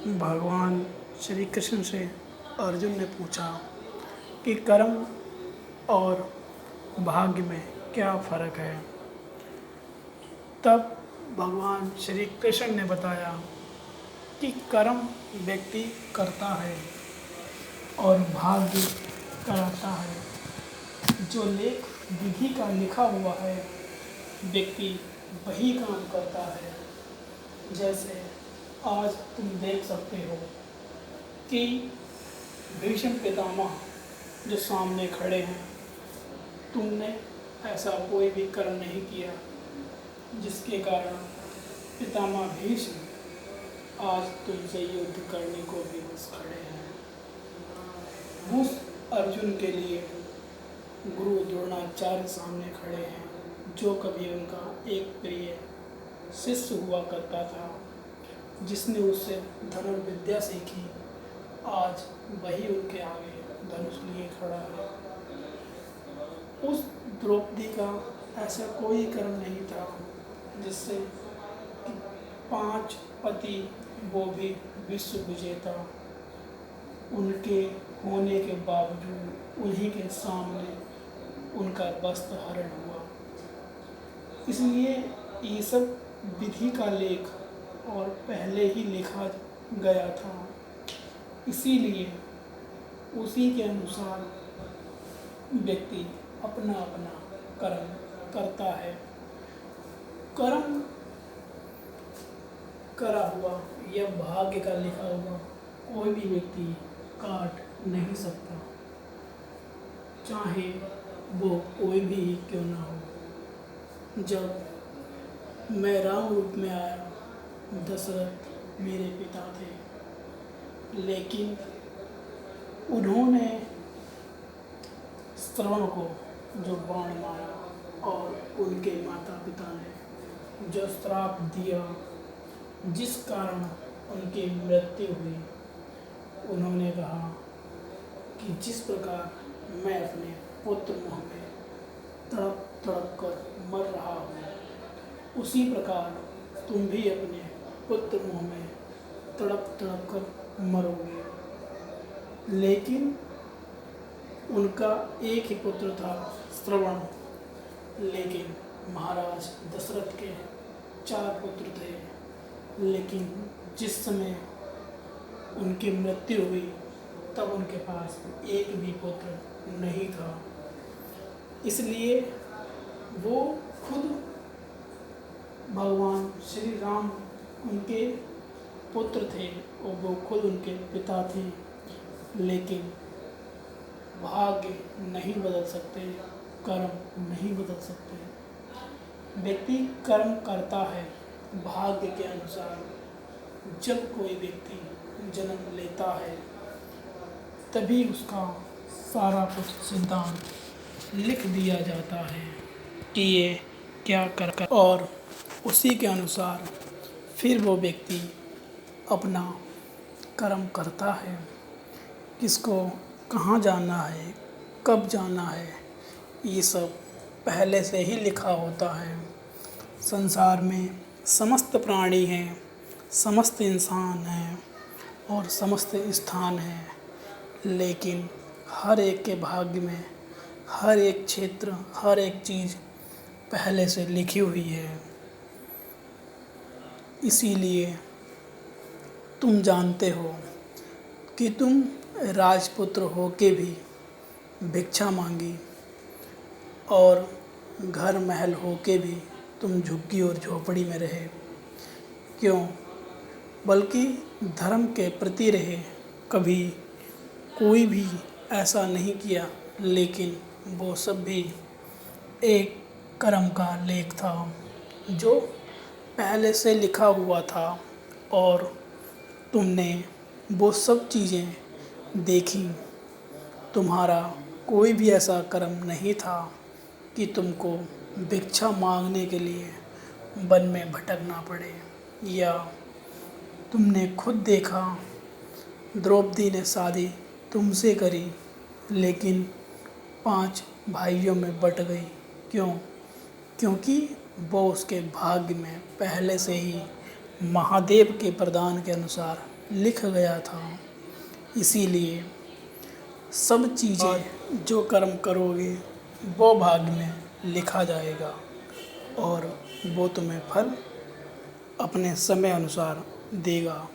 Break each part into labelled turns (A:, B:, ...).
A: भगवान श्री कृष्ण से अर्जुन ने पूछा कि कर्म और भाग्य में क्या फ़र्क है। तब भगवान श्री कृष्ण ने बताया कि कर्म व्यक्ति करता है और भाग्य कराता है। जो लेख विधि का लिखा हुआ है व्यक्ति वही काम करता है। जैसे आज तुम देख सकते हो कि भीष्म पितामह जो सामने खड़े हैं, तुमने ऐसा कोई भी कर्म नहीं किया जिसके कारण पितामह भीष्म आज तुमसे युद्ध करने को भी बस खड़े हैं। उस अर्जुन के लिए गुरु द्रोणाचार्य सामने खड़े हैं, जो कभी उनका एक प्रिय शिष्य हुआ करता था, जिसने उससे धनुर्विद्या सीखी। आज वही उनके आगे धनुष लिए खड़ा है। उस द्रौपदी का ऐसा कोई कर्म नहीं था जिससे 5 पति वो भी विश्व विजेता उनके होने के बावजूद उन्हीं के सामने उनका वस्त्र हरण हुआ। इसलिए ये सब विधि का लेख और पहले ही लिखा गया था। इसीलिए उसी के अनुसार व्यक्ति अपना अपना कर्म करता है। कर्म करा हुआ या भाग्य का लिखा हुआ कोई भी व्यक्ति काट नहीं सकता, चाहे वो कोई भी क्यों ना हो। जब मैं राम रूप में आया, दशरथ मेरे पिता थे, लेकिन उन्होंने श्रवण को जो बाण मारा और उनके माता पिता ने जो श्राप दिया, जिस कारण उनकी मृत्यु हुई, उन्होंने कहा कि जिस प्रकार मैं अपने पुत्र मुँह में तड़प तड़प कर मर रहा हूँ, उसी प्रकार तुम भी अपने पुत्र मुँह में तड़प तड़प कर मरोगे। लेकिन उनका एक ही पुत्र था, श्रवण, लेकिन महाराज दशरथ के 4 पुत्र थे। लेकिन जिस समय उनकी मृत्यु हुई तब उनके पास एक भी पुत्र नहीं था। इसलिए वो खुद भगवान श्री राम उनके पुत्र थे और वो खुद उनके पिता थे, लेकिन भाग्य नहीं बदल सकते, कर्म नहीं बदल सकते। व्यक्ति कर्म करता है भाग्य के अनुसार। जब कोई व्यक्ति जन्म लेता है तभी उसका सारा कुछ सिद्धांत लिख दिया जाता है कि ये क्या कर, और उसी के अनुसार फिर वो व्यक्ति अपना कर्म करता है। किसको कहाँ जाना है, कब जाना है, ये सब पहले से ही लिखा होता है। संसार में समस्त प्राणी हैं, समस्त इंसान हैं और समस्त स्थान हैं, लेकिन हर एक के भाग्य में हर एक क्षेत्र, हर एक चीज़ पहले से लिखी हुई है। इसीलिए तुम जानते हो कि तुम राजपुत्र होके भी भिक्षा मांगी और घर महल होके भी तुम झुग्गी और झोपड़ी में रहे। क्यों? बल्कि धर्म के प्रति रहे। कभी कोई भी ऐसा नहीं किया, लेकिन वो सब भी एक कर्म का लेख था जो पहले से लिखा हुआ था और तुमने वो सब चीज़ें देखी। तुम्हारा कोई भी ऐसा कर्म नहीं था कि तुमको भिक्षा मांगने के लिए वन में भटकना पड़े। या तुमने खुद देखा द्रौपदी ने शादी तुमसे करी, लेकिन 5 भाइयों में बट गई। क्यों? क्योंकि वो उसके भाग्य में पहले से ही महादेव के प्रदान के अनुसार लिख गया था। इसीलिए सब चीज़ें जो कर्म करोगे वो भाग्य में लिखा जाएगा और वो तुम्हें फल अपने समय अनुसार देगा।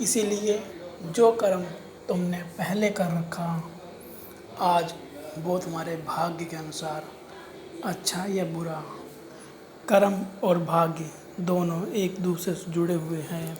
A: इसीलिए जो कर्म तुमने पहले कर रखा, आज वो तुम्हारे भाग्य के अनुसार अच्छा या बुरा, कर्म और भाग्य दोनों एक दूसरे से जुड़े हुए हैं।